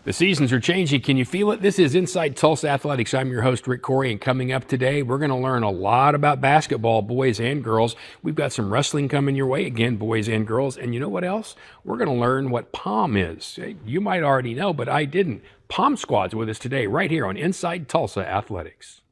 The seasons are changing. Can you feel it? This is Inside Tulsa Athletics. I'm your host, Rick Couri, and coming up today, we're going to learn a lot about basketball, boys and girls. We've got some wrestling coming your way, again, boys and girls. And you know what else? We're going to learn what POM is. You might already know, but I didn't. POM Squad's with us today, right here on Inside Tulsa Athletics.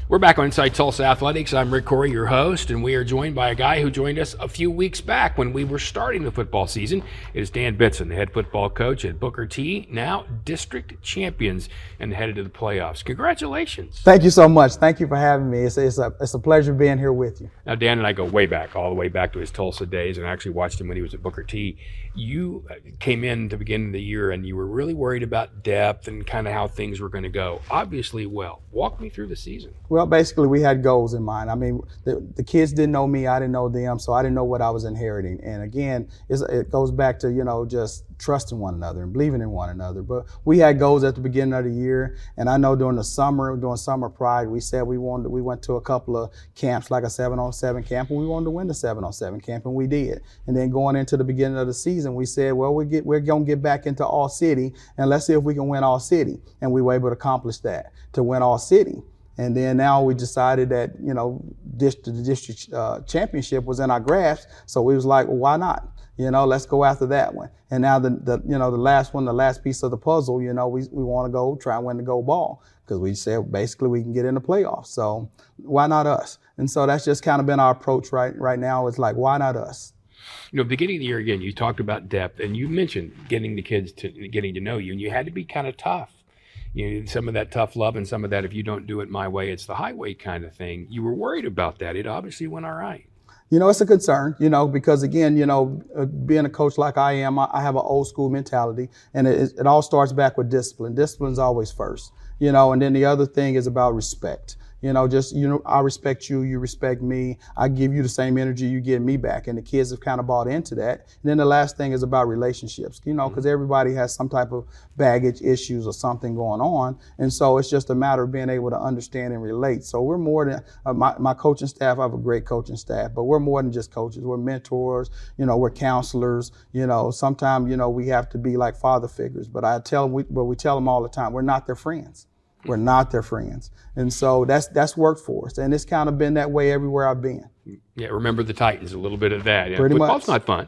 We're back on Inside Tulsa Athletics. I'm Rick Couri, your host, and we are joined by a guy who joined us a few weeks back when we were starting the football season. It is Dan Bitson, the head football coach at Booker T, now district champions and headed to the playoffs. Congratulations. Thank you so much. Thank you for having me. It's a pleasure being here with you. Now, Dan and I go way back, all the way back to his Tulsa days, and I actually watched him when he was at Booker T. You came in at the beginning of the year, and you were really worried about depth and kind of how things were going to go. Obviously, well. Walk me through the season. Well, basically, we had goals in mind. I mean, the kids didn't know me, I didn't know them, so I didn't know what I was inheriting. And again, it goes back to, just trusting one another and believing in one another. But we had goals at the beginning of the year, and I know during Summer Pride, we said we went to a couple of camps, like a 7-on-7 camp, and we wanted to win the 7-on-7 camp, and we did. And then going into the beginning of the season, we said, well, we're going to get back into all city, and let's see if we can win all city. And we were able to accomplish that, to win all city. And then now we decided that, the district championship was in our grasp. So we was like, well, why not? Let's go after that one. And now the last piece of the puzzle, we want to go try and win the gold ball, because we said basically we can get in the playoffs. So why not us? And so that's just kind of been our approach right now. It's like, why not us? Beginning of the year, again, you talked about depth, and you mentioned getting the kids getting to know you, and you had to be kind of tough. Some of that tough love and some of that, if you don't do it my way, it's the highway kind of thing. You were worried about that. It obviously went all right. It's a concern, because again, being a coach like I am, I have an old school mentality, and it all starts back with discipline. Discipline's always first, and then the other thing is about respect. I respect you, you respect me. I give you the same energy you give me back. And the kids have kind of bought into that. And then the last thing is about relationships, because everybody has some type of baggage issues or something going on. And so it's just a matter of being able to understand and relate. So we're more than, my coaching staff, I have a great coaching staff, but we're more than just coaches. We're mentors, we're counselors, sometimes, we have to be like father figures. But we tell them all the time, we're not their friends. We're not their friends. And so that's worked for us. And it's kind of been that way everywhere I've been. Yeah, remember the Titans, a little bit of that. Pretty Football's much. Not fun.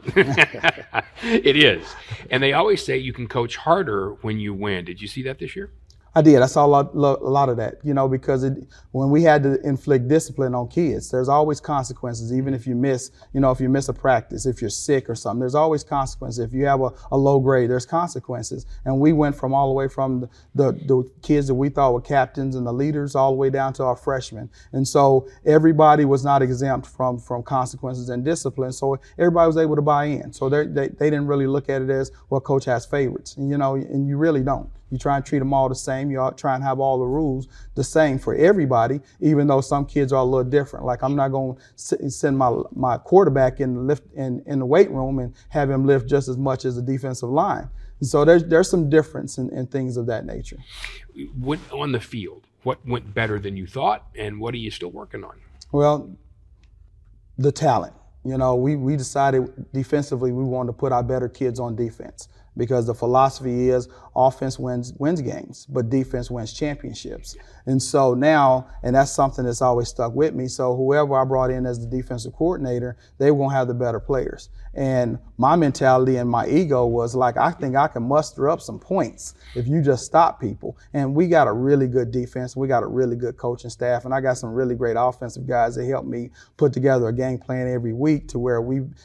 It is. And they always say you can coach harder when you win. Did you see that this year? I did. I saw a lot of that, because when we had to inflict discipline on kids, there's always consequences, even if you miss a practice, if you're sick or something, there's always consequences. If you have a low grade, there's consequences. And we went from all the way from the kids that we thought were captains and the leaders all the way down to our freshmen. And so everybody was not exempt from consequences and discipline. So everybody was able to buy in. So they didn't really look at it as, well, coach has favorites, and you really don't. You try and treat them all the same. You try and have all the rules the same for everybody, even though some kids are a little different. Like, I'm not going to send my quarterback in the weight room and have him lift just as much as the defensive line. And so there's some difference in things of that nature. On the field, what went better than you thought, and what are you still working on? Well, the talent. We decided defensively we wanted to put our better kids on defense, because the philosophy is offense wins games, but defense wins championships. And so now, and that's something that's always stuck with me, so whoever I brought in as the defensive coordinator, they won't have the better players. And my mentality and my ego was like, I think I can muster up some points if you just stop people. And we got a really good defense. We got a really good coaching staff. And I got some really great offensive guys that help me put together a game plan every week to where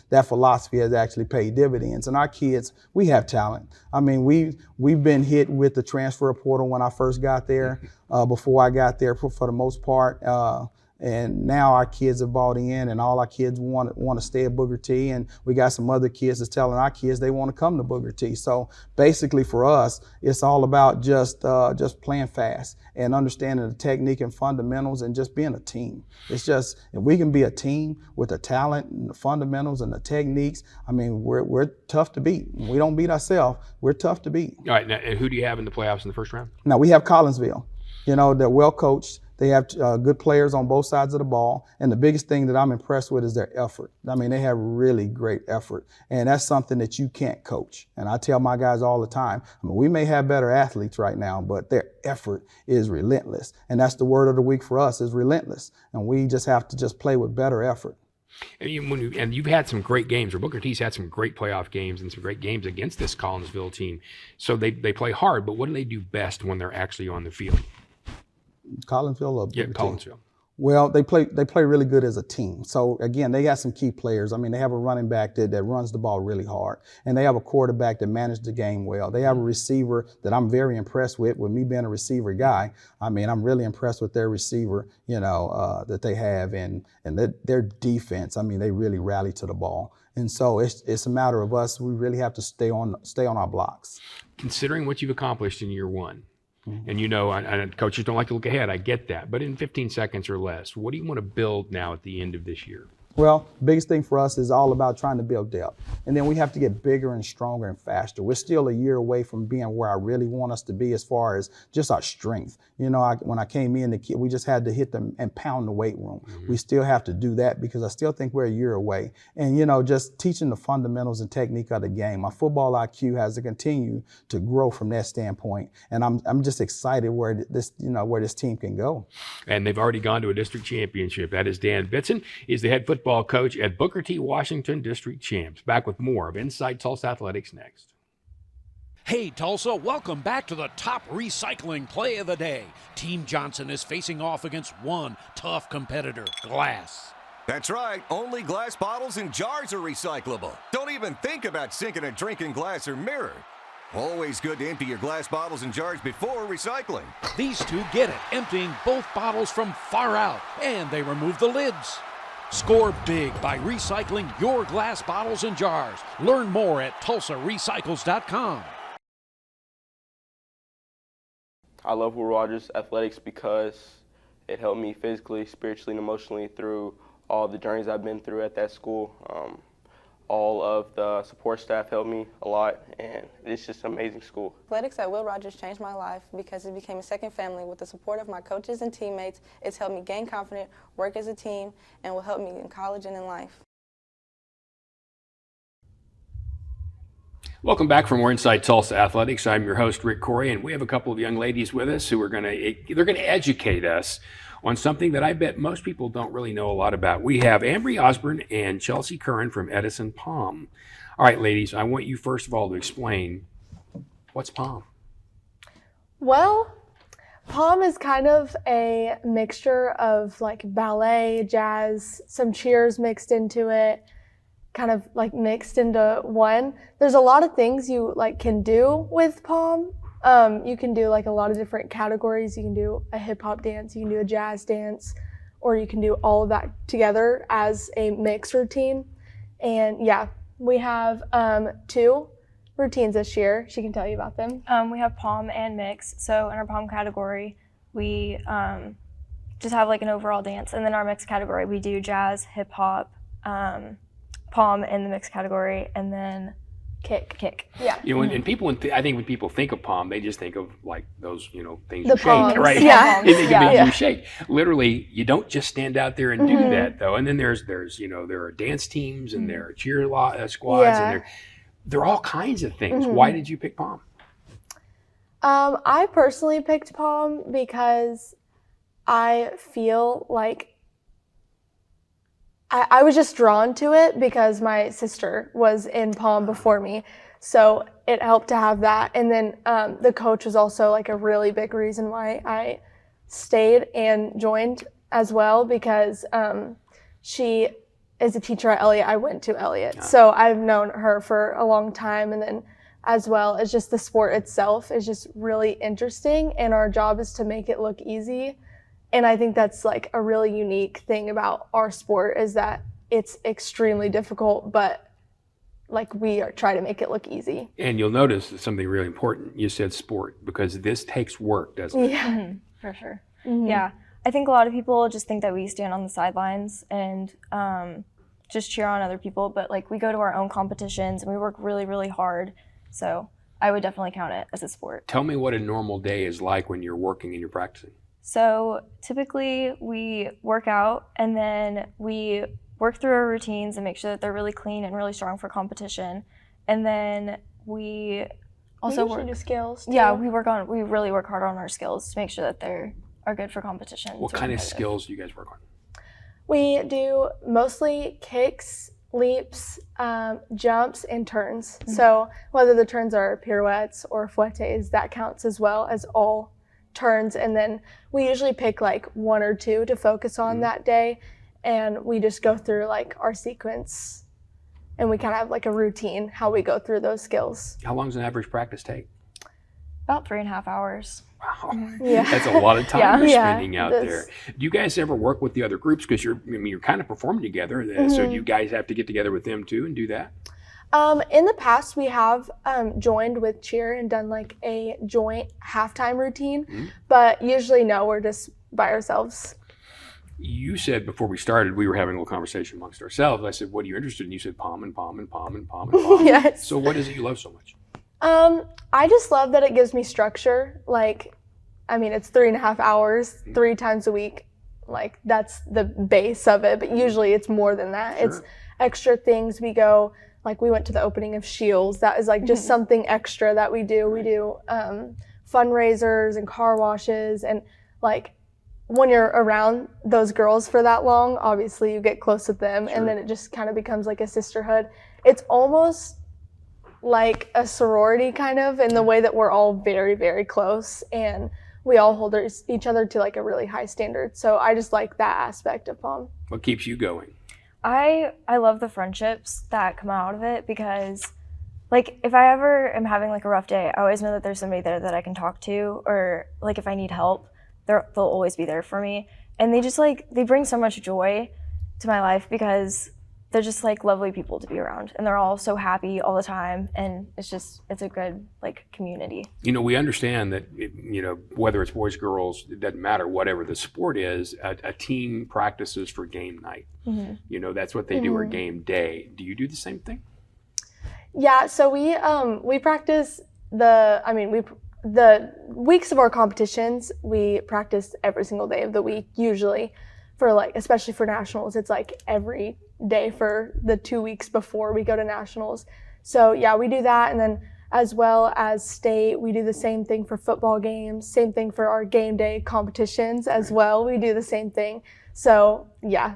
that philosophy has actually paid dividends. And our kids, we have talent. I mean, we've been hit with the transfer portal when I first got there, before I got there for the most part. And now our kids have bought in, and all our kids want to stay at Booker T. And we got some other kids that's telling our kids they want to come to Booker T. So basically, for us, it's all about just playing fast and understanding the technique and fundamentals, and just being a team. It's just, if we can be a team with the talent and the fundamentals and the techniques, I mean, we're tough to beat. We don't beat ourselves. We're tough to beat. All right, now, who do you have in the playoffs in the first round? Now we have Collinsville. You know, they're well coached. They have good players on both sides of the ball. And the biggest thing that I'm impressed with is their effort. I mean, they have really great effort. And that's something that you can't coach. And I tell my guys all the time, I mean, we may have better athletes right now, but their effort is relentless. And that's the word of the week for us, is relentless. And we just have to just play with better effort. And you've had some great games, or Booker T's had some great playoff games and some great games against this Collinsville team. So they play hard, but what do they do best when they're actually on the field? Collinsville or Booker T? Collinsville. Well, they play really good as a team. So again, they got some key players. I mean, they have a running back that runs the ball really hard, and they have a quarterback that managed the game well. They have a receiver that I'm very impressed with me being a receiver guy. I mean, I'm really impressed with their receiver, that they have, and their defense. I mean, they really rally to the ball. And so it's a matter of us. We really have to stay on our blocks. Considering what you've accomplished in year one, and and coaches don't like to look ahead, I get that. But in 15 seconds or less, what do you want to build now at the end of this year? Well, the biggest thing for us is all about trying to build depth. And then we have to get bigger and stronger and faster. We're still a year away from being where I really want us to be as far as just our strength. When I came in, we just had to hit them and pound the weight room. Mm-hmm. We still have to do that because I still think we're a year away. And, just teaching the fundamentals and technique of the game. My football IQ has to continue to grow from that standpoint. And I'm just excited where this team can go. And they've already gone to a district championship. That is Dan Bitson. He's the head football coach at Booker T. Washington District Champs. Back with more of Inside Tulsa Athletics next. Hey Tulsa, welcome back to the top recycling play of the day. Team Johnson is facing off against one tough competitor, glass. That's right, only glass bottles and jars are recyclable. Don't even think about sinking a drink in glass or mirror. Always good to empty your glass bottles and jars before recycling. These two get it, emptying both bottles from far out, and they remove the lids. Score big by recycling your glass bottles and jars. Learn more at TulsaRecycles.com. I love Will Rogers Athletics because it helped me physically, spiritually, and emotionally through all the journeys I've been through at that school. All of the support staff helped me a lot, and it's just an amazing school. Athletics at Will Rogers changed my life because it became a second family. With the support of my coaches and teammates, it's helped me gain confidence, work as a team, and will help me in college and in life. Welcome back for more Inside Tulsa Athletics. I'm your host, Rick Couri, and we have a couple of young ladies with us who are going to educate us on something that I bet most people don't really know a lot about. We have Ambree Osburn and Chelsea Curran from Edison Palm. All right, ladies, I want you first of all to explain, what's Palm? Well, Palm is kind of a mixture of like ballet, jazz, some cheers mixed into it, kind of like mixed into one. There's a lot of things you can do with Palm. You can do a lot of different categories. You can do a hip hop dance, you can do a jazz dance, or you can do all of that together as a mixed routine. And yeah, we have 2 routines this year. She can tell you about them. We have Palm and mix. So in our Palm category, we just have an overall dance. And then our mix category, we do jazz, hip hop, Palm in the mix category, and then kick. Yeah. And people, I think when people think of Palm, they just think of those, things the you palms. shake, right? Yeah. They think of things you shake. Literally, you don't just stand out there and do that though. And then there's there are dance teams and there are cheer squads and there are all kinds of things. Why did you pick Palm? I personally picked Palm because I feel like I was just drawn to it because my sister was in Palm before me. So it helped to have that. And then the coach was also a really big reason why I stayed and joined as well, because she is a teacher at Elliott. I went to Elliott. So I've known her for a long time. And then as well as just the sport itself is just really interesting. And our job is to make it look easy. And I think that's like a really unique thing about our sport is that it's extremely difficult, but like we are trying to make it look easy. And you'll notice something really important. You said sport, because this takes work, doesn't it? Yeah. For sure. Yeah. I think a lot of people just think that we stand on the sidelines and just cheer on other people, but like we go to our own competitions and we work really, really hard. So I would definitely count it as a sport. Tell me what a normal day is like when you're working and you're practicing. So typically we work out and then we work through our routines and make sure that they're really clean and really strong for competition. And then we also usually do skills too. Yeah, we really work hard on our skills to make sure that they are good for competition. What kind of skills do you guys work on? We do mostly kicks, leaps, jumps, and turns. So whether the turns are pirouettes or fouettes, that counts as well as all turns. And then we usually pick like one or two to focus on that day. And we just go through like our sequence and we kind of have like a routine how we go through those skills. How long does an average practice take? About 3.5 hours. Wow, Yeah. that's a lot of time you're spending out that's- there. Do you guys ever work with the other groups? Because you're kind of performing together, so do you guys have to get together with them too and do that? In the past, we have joined with cheer and done like a joint halftime routine, but usually no, we're just by ourselves. You said before we started, we were having a little conversation amongst ourselves. I said, what are you interested in? You said pom and pom and pom and pom and pom. Yes. So what is it you love so much? I just love that it gives me structure. Like, I mean, it's 3.5 hours, 3 times a week. Like, that's the base of it, but usually it's more than that. Sure. It's extra things. We go, like, we went to the opening of Shields. That is like just something extra that we do. We do fundraisers and car washes, and like when you're around those girls for that long, obviously you get close with them, and then it just kind of becomes like a sisterhood. It's almost like a sorority kind of in the way that we're all very, very close, and we all hold each other to like a really high standard. So I just like that aspect of pom. What keeps you going? I love the friendships that come out of it because, like, if I ever am having like a rough day, I always know that there's somebody there that I can talk to, or like if I need help, they'll always be there for me. And they just like, they bring so much joy to my life because they're just like lovely people to be around, and they're all so happy all the time, and it's a good like community. You know, we understand that, whether it's boys, girls, it doesn't matter, whatever the sport is, a team practices for game night. That's what they do, or game day. Do you do the same thing? Yeah, so we practice the weeks of our competitions, we practice every single day of the week, usually for like, especially for nationals, it's like every day for the 2 weeks before we go to nationals. So yeah, we do that. And then as well as state, we do the same thing for football games, same thing for our game day competitions as well. We do the same thing. So yeah.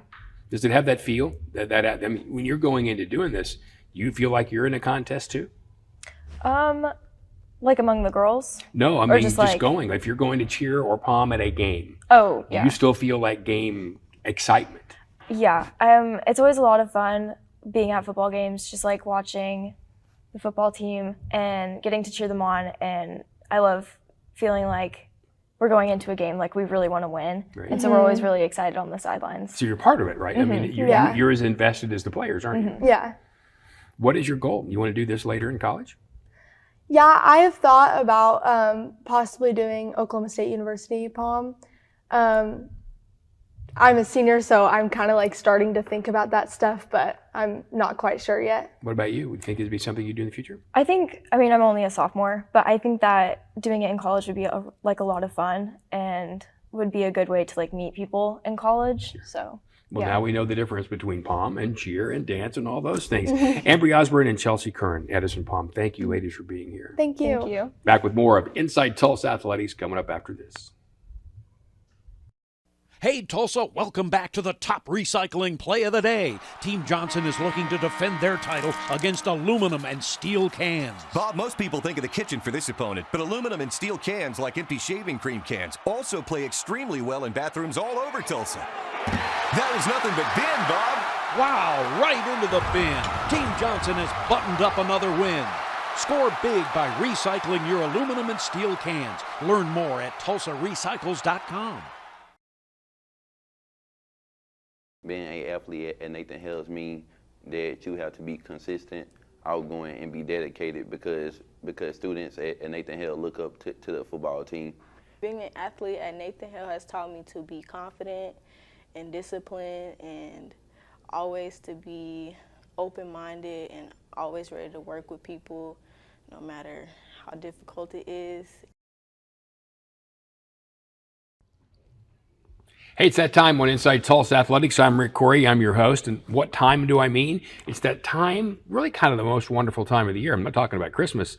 Does it have that feel I mean, when you're going into doing this, you feel like you're in a contest too? Like among the girls? No, I mean just like, going. Like if you're going to cheer or pom at a game. Oh, yeah. Do you still feel like game excitement? Yeah. It's always a lot of fun being at football games, just like watching the football team and getting to cheer them on. And I love feeling like we're going into a game like we really want to win. Right. And so we're always really excited on the sidelines. So you're part of it, right? I mean, you're as invested as the players, aren't you? Yeah. What is your goal? You want to do this later in college? Yeah, I have thought about possibly doing Oklahoma State University pom. I'm a senior, so I'm kind of like starting to think about that stuff, but I'm not quite sure yet. What about you? Would you think it'd be something you'd do in the future? I mean, I'm only a sophomore, but I think that doing it in college would be a lot of fun and would be a good way to like meet people in college. Sure. So. Well, now we know the difference between pom and cheer and dance and all those things. Ambree Osburn and Chelsea Curran, Edison pom. Thank you, ladies, for being here. Thank you. Thank you. Back with more of Inside Tulsa Athletics coming up after this. Hey, Tulsa, welcome back to the top recycling play of the day. Team Johnson is looking to defend their title against aluminum and steel cans. Bob, most people think of the kitchen for this opponent, but aluminum and steel cans, like empty shaving cream cans, also play extremely well in bathrooms all over Tulsa. That was nothing but bin, Bob. Wow, right into the bin. Team Johnson has buttoned up another win. Score big by recycling your aluminum and steel cans. Learn more at TulsaRecycles.com. Being an athlete at Nathan Hales means that you have to be consistent, outgoing, and be dedicated because students at Nathan Hale look up to the football team. Being an athlete at Nathan Hale has taught me to be confident and disciplined and always to be open-minded and always ready to work with people no matter how difficult it is. Hey, it's that time on Inside Tulsa Athletics. I'm Rick Couri. I'm your host. And what time do I mean? It's that time, really kind of the most wonderful time of the year. I'm not talking about Christmas.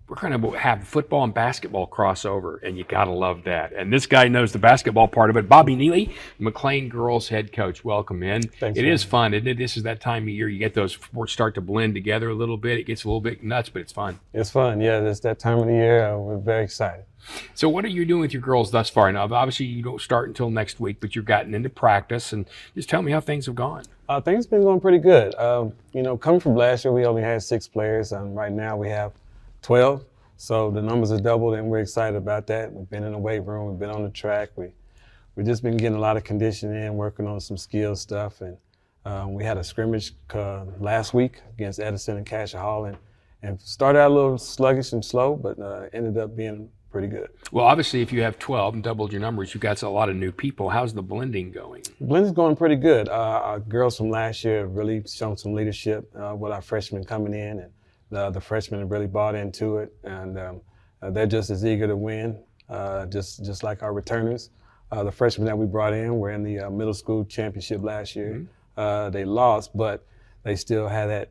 We're going to have football and basketball crossover, and you got to love that. And this guy knows the basketball part of it. Bobby Neely, McLain girls head coach. Welcome in. Thanks, it man. is fun, isn't it? This is that time of year. You get those sports start to blend together a little bit. It gets a little bit nuts, but it's fun. It's fun, yeah. It's that time of the year. We're very excited. So what are you doing with your girls thus far? Now, obviously, you don't start until next week, but you've gotten into practice. And just tell me how things have gone. Things have been going pretty good. Coming from last year, we only had 6 players. Right now, we have 12. So the numbers are doubled, and we're excited about that. We've been in the weight room. We've been on the track. We've just been getting a lot of conditioning, working on some skill stuff. And we had a scrimmage last week against Edison and Cassia Hall, and started out a little sluggish and slow, but ended up being pretty good. Well, obviously, if you have 12 and doubled your numbers, you've got a lot of new people. How's the blending going? Blending's going pretty good. Our girls from last year have really shown some leadership with our freshmen coming in, and the freshmen have really bought into it, and they're just as eager to win, just like our returners. The freshmen that we brought in were in the middle school championship last year. Mm-hmm. They lost, but they still had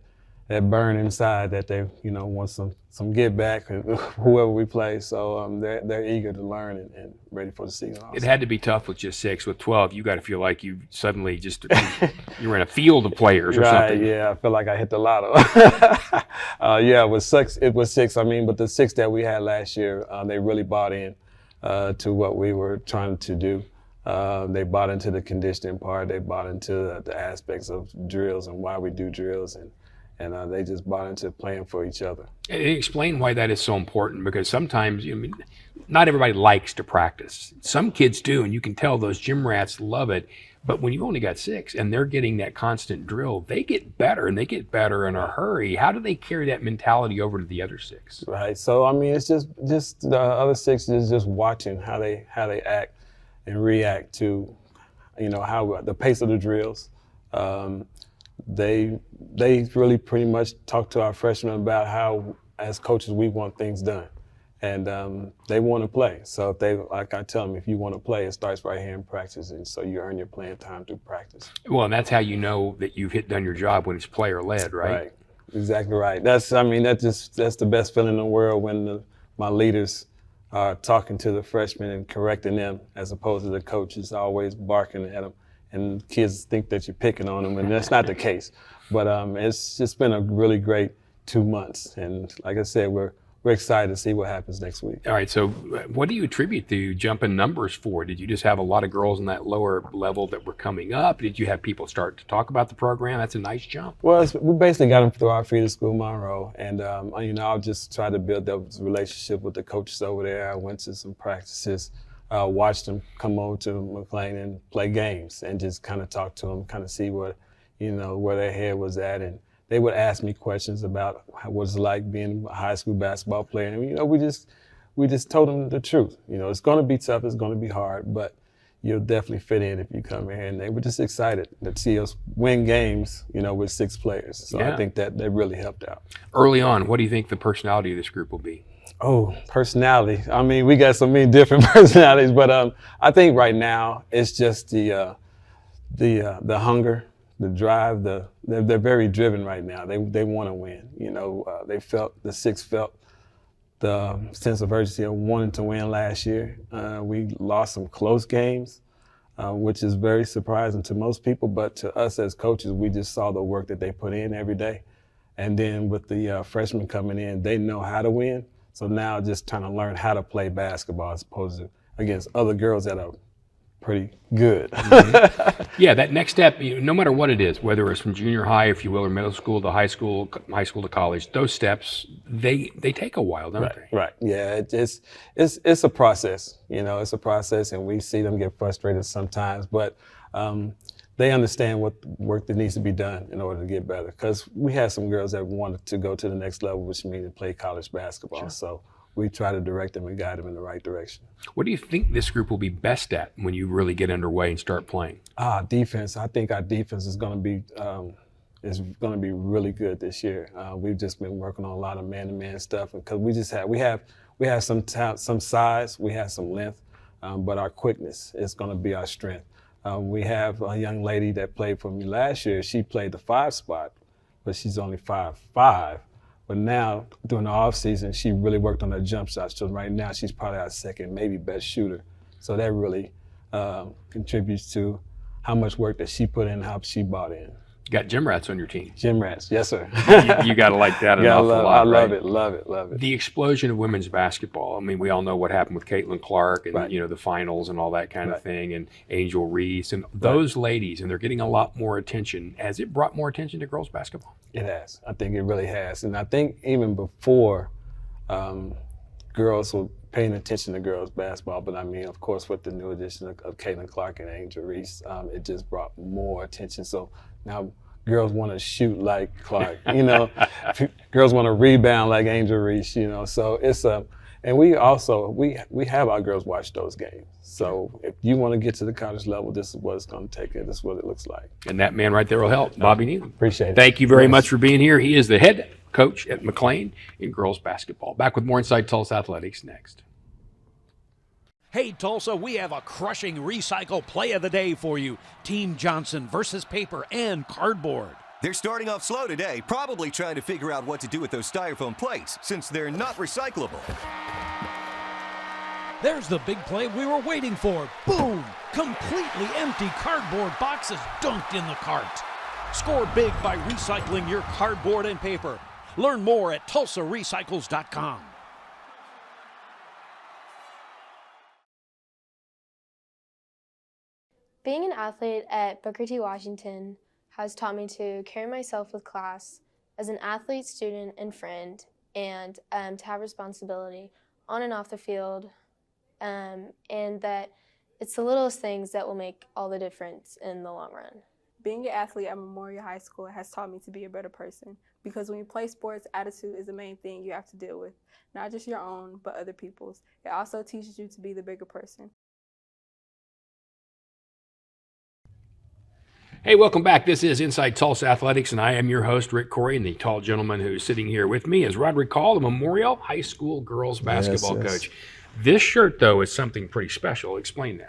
that burn inside that they want some get back whoever we play. So they're eager to learn and ready for the season also. It had to be tough with just 6. With 12, you got to feel like you suddenly just you're in a field of players or something. Yeah, I feel like I hit the lotto. Yeah, it was 6. It was 6. But the 6 that we had last year, they really bought in to what we were trying to do. They bought into the conditioning part. They bought into the aspects of drills and why we do drills, and they just bought into playing for each other. And explain why that is so important, because sometimes, not everybody likes to practice. Some kids do, and you can tell those gym rats love it. But when you've only got 6 and they're getting that constant drill, they get better, and they get better in a hurry. How do they carry that mentality over to the other 6? Right. So it's just the other 6 is just watching how they act and react to, how the pace of the drills. They really pretty much talk to our freshmen about how, as coaches, we want things done, and they want to play. So like I tell them, if you want to play, it starts right here in practice, and so you earn your playing time through practice. Well, and that's how you know that you've done your job when it's player led, right? Right, exactly right. That's the best feeling in the world when my leaders are talking to the freshmen and correcting them, as opposed to the coaches always barking at them. And kids think that you're picking on them, and that's not the case. But it's just been a really great 2 months, and like I said, we're excited to see what happens next week. All right, so what do you attribute the jump in numbers for? Did you just have a lot of girls in that lower level that were coming up? Did you have people start to talk about the program? That's a nice jump. Well, we basically got them through our feeder school, Monroe, and I'll just try to build that relationship with the coaches over there. I went to some practices. Watched them come over to McLain and play games, and just kind of talk to them, kind of see where their head was at, and they would ask me questions about what it's like being a high school basketball player. And we just told them the truth. It's going to be tough, it's going to be hard, but you'll definitely fit in if you come here. And they were just excited to see us win games, with 6 players. So yeah. I think that really helped out. Early on, what do you think the personality of this group will be? Oh, personality. We got so many different personalities, but I think right now it's just the hunger, the drive. They're very driven right now. They want to win. The 6 felt the sense of urgency of wanting to win last year. We lost some close games, which is very surprising to most people, but to us as coaches, we just saw the work that they put in every day. And then with the freshmen coming in, they know how to win. So now just trying to learn how to play basketball as opposed to against other girls that are pretty good. Mm-hmm. Yeah, that next step, no matter what it is, whether it's from junior high, if you will, or middle school to high school to college, those steps, they take a while, don't they? Right. Yeah, it's a process. It's a process, and we see them get frustrated sometimes. But they understand what work that needs to be done in order to get better. Because we had some girls that wanted to go to the next level, which means to play college basketball. Sure. So we try to direct them and guide them in the right direction. What do you think this group will be best at when you really get underway and start playing? Defense. I think our defense is going to be really good this year. We've just been working on a lot of man-to-man stuff because we have some some size, we have some length, but our quickness is going to be our strength. We have a young lady that played for me last year. She played the 5 spot, but she's only 5'5". But now, during the off season, she really worked on her jump shots. So right now, she's probably our second, maybe best shooter. So that really contributes to how much work that she put in, how she bought in. You got gym rats on your team. Gym rats, yes, sir. you got to like that an awful lot, I love right? it, love it, love it. The explosion of women's basketball. I mean, we all know what happened with Caitlin Clark and, right. the finals and all that kind of thing, and Angel Reese and those ladies, and they're getting a lot more attention. Has it brought more attention to girls basketball? It has. I think it really has. And I think even before girls were paying attention to girls basketball, but I mean, of course, with the new addition of Caitlin Clark and Angel Reese, it just brought more attention. So now girls want to shoot like Clark, girls want to rebound like Angel Reese, so it's and we also, we have our girls watch those games. So if you want to get to the college level, this is what it's going to take, and this is what it looks like. And that man right there will help, Bobby Neely. Appreciate it. Thank you very much for being here. He is the head coach at McLain in girls basketball. Back with more Inside Tulsa Athletics next. Hey, Tulsa, we have a crushing recycle play of the day for you. Team Johnson versus paper and cardboard. They're starting off slow today, probably trying to figure out what to do with those styrofoam plates, since they're not recyclable. There's the big play we were waiting for. Boom! Completely empty cardboard boxes dunked in the cart. Score big by recycling your cardboard and paper. Learn more at TulsaRecycles.com. Being an athlete at Booker T. Washington has taught me to carry myself with class as an athlete, student, and friend, and to have responsibility on and off the field, and that it's the littlest things that will make all the difference in the long run. Being an athlete at Memorial High School has taught me to be a better person, because when you play sports, attitude is the main thing you have to deal with, not just your own, but other people's. It also teaches you to be the bigger person. Hey, welcome back. This is Inside Tulsa Athletics, and I am your host, Rick Couri, and the tall gentleman who's sitting here with me is Rodrick, the Memorial High School girls basketball coach. This shirt, though, is something pretty special. Explain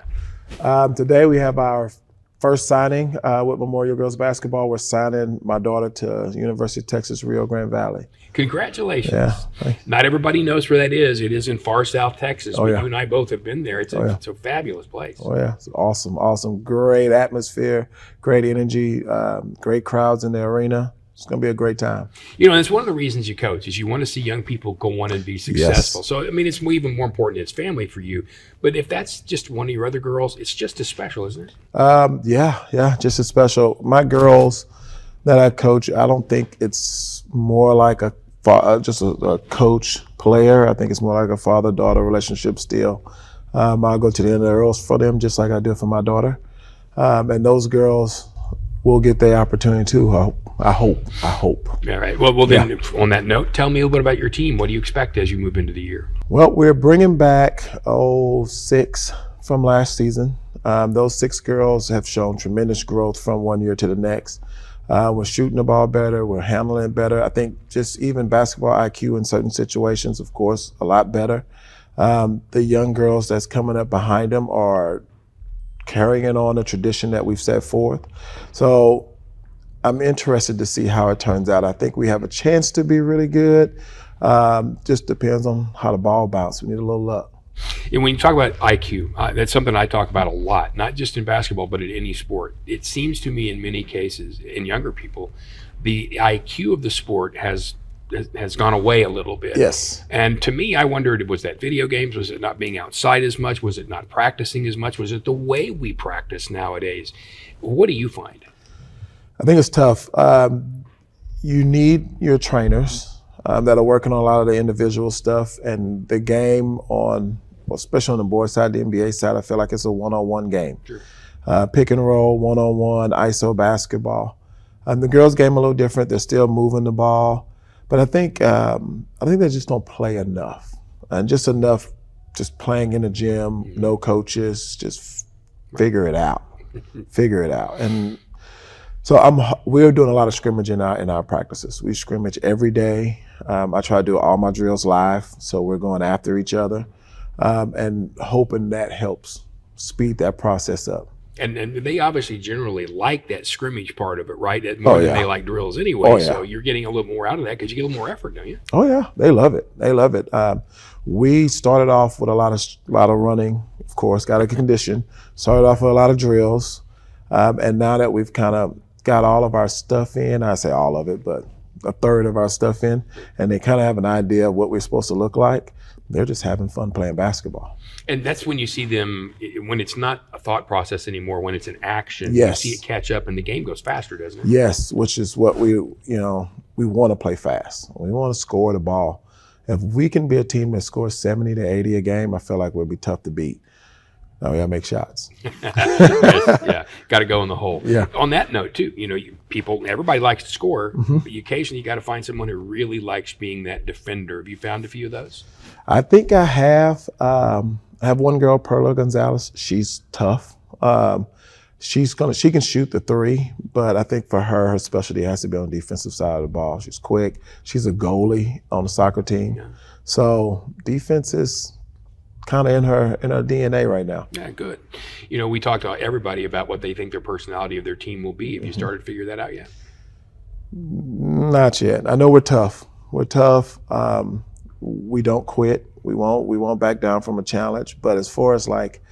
that. Today we have our first signing with Memorial Girls Basketball. We're signing my daughter to University of Texas, Rio Grande Valley. Congratulations. Yeah. Not everybody knows where that is. It is in far South Texas. Oh, yeah. You and I both have been there. It's a fabulous place. Oh, yeah. It's awesome. Great atmosphere, great energy, great crowds in the arena. It's going to be a great time. And it's one of the reasons you coach is you want to see young people go on and be successful. Yes. So, I mean, it's even more important it's family for you. But if that's just one of your other girls, it's just as special, isn't it? Yeah, just as special. My girls that I coach, I don't think it's more like just a coach player. I think it's more like a father-daughter relationship still. I'll go to the end of the road for them just like I did for my daughter. And those girls will get their opportunity too, I hope. All right. Well, then on that note, tell me a little bit about your team. What do you expect as you move into the year? Well, we're bringing back 6 from last season. Those 6 girls have shown tremendous growth from one year to the next. We're shooting the ball better. We're handling it better. I think just even basketball IQ in certain situations, of course, a lot better. The young girls that's coming up behind them are carrying on the tradition that we've set forth. So I'm interested to see how it turns out. I think we have a chance to be really good. Just depends on how the ball bounces. We need a little luck. And when you talk about IQ, that's something I talk about a lot, not just in basketball, but in any sport. It seems to me in many cases, in younger people, the IQ of the sport has gone away a little bit. Yes. And to me, I wondered, was that video games? Was it not being outside as much? Was it not practicing as much? Was it the way we practice nowadays? What do you find? I think it's tough. You need your trainers that are working on a lot of the individual stuff, and the game especially on the boys' side, the NBA side, I feel like it's a one-on-one game. Sure. pick and roll, one-on-one, ISO basketball. The girls' game a little different. They're still moving the ball, but I think they just don't play enough, and just enough, just playing in the gym, no coaches, just figure it out, And so we're doing a lot of scrimmage in our practices. We scrimmage every day. I try to do all my drills live, so we're going after each other, and hoping that helps speed that process up. And they obviously generally like that scrimmage part of it, right? More than they like drills anyway. So you're getting a little more out of that because you get a little more effort, don't you? Oh yeah, they love it. They love it. We started off with a lot of running, of course, got a condition. Started off with a lot of drills, and now that we've kind of got all of our stuff in, I say all of it, but a third of our stuff in, and they kind of have an idea of what we're supposed to look like. They're just having fun playing basketball. And that's when you see them, when it's not a thought process anymore, when it's an action, yes. You see it catch up and the game goes faster, doesn't it? Yes, which is what we want to play fast. We want to score the ball. If we can be a team that scores 70 to 80 a game, I feel like we'll be tough to beat. Now we gotta make shots. Yeah, got to go in the hole. Yeah. On that note, too, everybody likes to score, but occasionally you got to find someone who really likes being that defender. Have you found a few of those? I think I have. I have one girl, Perla Gonzalez. She's tough. She can shoot the three, but I think for her specialty has to be on the defensive side of the ball. She's quick. She's a goalie on the soccer team. Yeah. So defense is kind of in her DNA right now. Yeah, good. We talked to everybody about what they think their personality of their team will be. Have you started to figure that out yet? Not yet. I know we're tough. We're tough. We don't quit. We won't back down from a challenge. But as far as like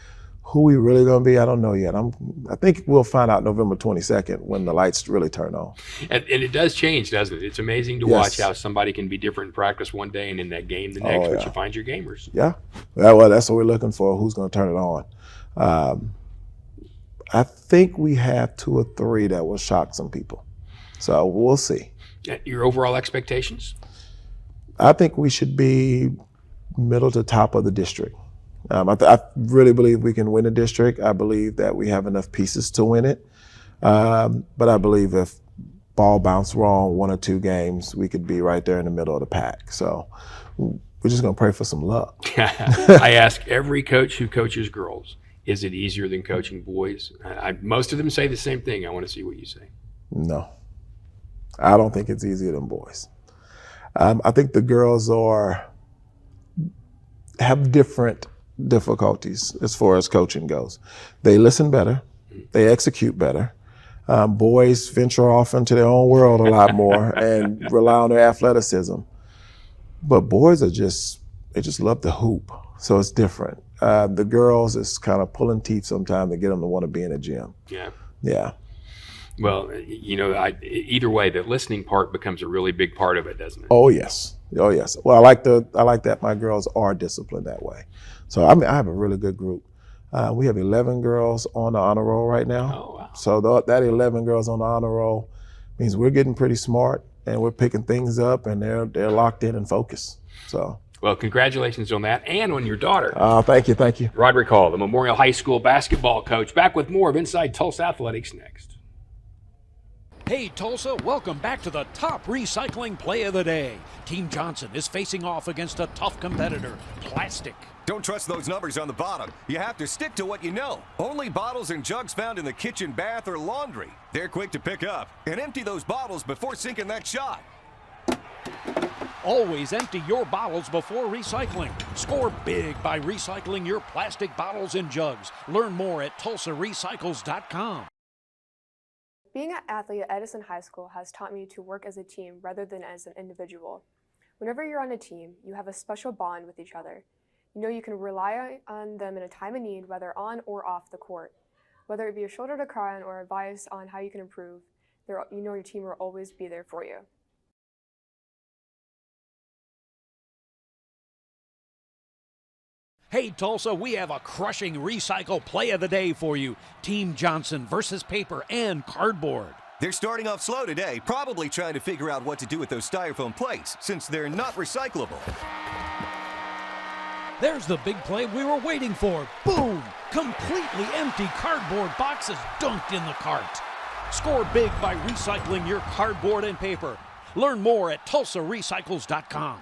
who we really gonna be, I don't know yet. I think we'll find out November 22nd when the lights really turn on. And it does change, doesn't it? It's amazing to watch how somebody can be different in practice one day and in that game the next, but you find your gamers. Yeah. Well, that's what we're looking for. Who's gonna turn it on? I think we have 2 or 3 that will shock some people. So we'll see. Your overall expectations? I think we should be middle to top of the district. I really believe we can win a district. I believe that we have enough pieces to win it. But I believe if ball bounced wrong 1 or 2 games, we could be right there in the middle of the pack. So we're just going to pray for some luck. I ask every coach who coaches girls, is it easier than coaching boys? Most of them say the same thing. I want to see what you say. No. I don't think it's easier than boys. I think the girls have different difficulties as far as coaching goes. They listen better, they execute better. Boys venture off into their own world a lot more and rely on their athleticism. But boys they just love to hoop, so it's different. The girls is kind of pulling teeth sometimes to get them to want to be in a gym. Yeah. Well, either way, the listening part becomes a really big part of it, doesn't it? Oh yes. Well, I like that my girls are disciplined that way. So I have a really good group. We have 11 girls on the honor roll right now. Oh, wow. So that 11 girls on the honor roll means we're getting pretty smart and we're picking things up and they're locked in and focused. So. Well, congratulations on that and on your daughter. Thank you. Rodrick Hall, the Memorial High School basketball coach, back with more of Inside Tulsa Athletics next. Hey Tulsa, welcome back to the top recycling play of the day. Team Johnson is facing off against a tough competitor, plastic. Don't trust those numbers on the bottom. You have to stick to what you know. Only bottles and jugs found in the kitchen, bath, or laundry. They're quick to pick up and empty those bottles before sinking that shot. Always empty your bottles before recycling. Score big by recycling your plastic bottles and jugs. Learn more at tulsarecycles.com. Being an athlete at Edison High School has taught me to work as a team rather than as an individual. Whenever you're on a team, you have a special bond with each other. You know you can rely on them in a time of need, whether on or off the court. Whether it be a shoulder to cry on or advice on how you can improve, you know your team will always be there for you. Hey Tulsa, we have a crushing recycle play of the day for you. Team Johnson versus paper and cardboard. They're starting off slow today, probably trying to figure out what to do with those styrofoam plates, since they're not recyclable. There's the big play we were waiting for. Boom! Completely empty cardboard boxes dunked in the cart. Score big by recycling your cardboard and paper. Learn more at TulsaRecycles.com.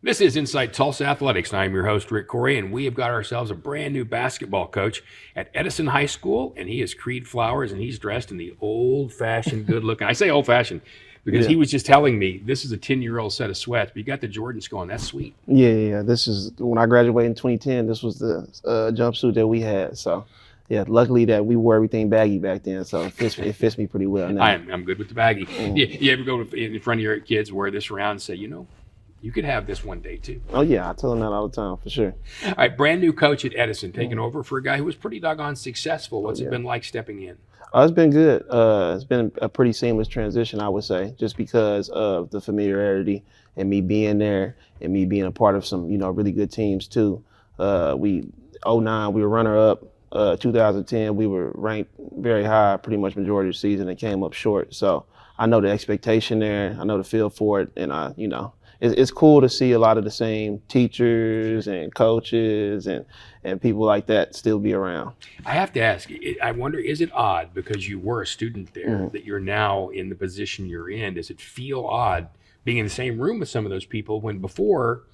This is Inside Tulsa Athletics, and I'm your host, Rick Couri, and we have got ourselves a brand new basketball coach at Edison High School, and he is Creed Flowers, and he's dressed in the old-fashioned, good-looking. I say old-fashioned because he was just telling me this is a 10-year-old set of sweats, but you got the Jordans going. That's sweet. Yeah. This is when I graduated in 2010. This was the jumpsuit that we had. So, yeah, luckily that we wore everything baggy back then, so it fits me pretty well now. I'm good with the baggy. You ever go in front of your kids, wear this around, and say, you could have this one day too. Oh yeah, I tell them that all the time for sure. All right, brand new coach at Edison, taking over for a guy who was pretty doggone successful. What's it been like stepping in? It's been good. It's been a pretty seamless transition, I would say, just because of the familiarity and me being there and me being a part of some, really good teams too. 2009 we were runner up. 2010 we were ranked very high pretty much majority of the season and came up short. So I know the expectation there. I know the feel for it, and it's cool to see a lot of the same teachers and coaches and people like that still be around. I have to ask, I wonder, is it odd because you were a student there that you're now in the position you're in? Does it feel odd being in the same room with some of those people when before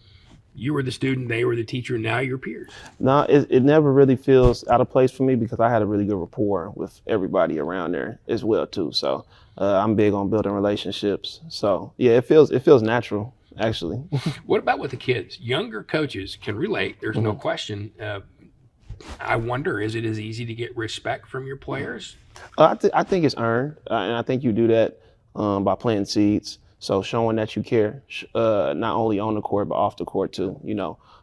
you were the student, they were the teacher, and now you're peers? No, it never really feels out of place for me because I had a really good rapport with everybody around there as well too. So I'm big on building relationships. So yeah, it feels natural. Actually. What about with the kids? Younger coaches can relate. There's no question. I wonder, is it as easy to get respect from your players? I think it's earned, and I think you do that by planting seeds. So showing that you care, not only on the court but off the court too.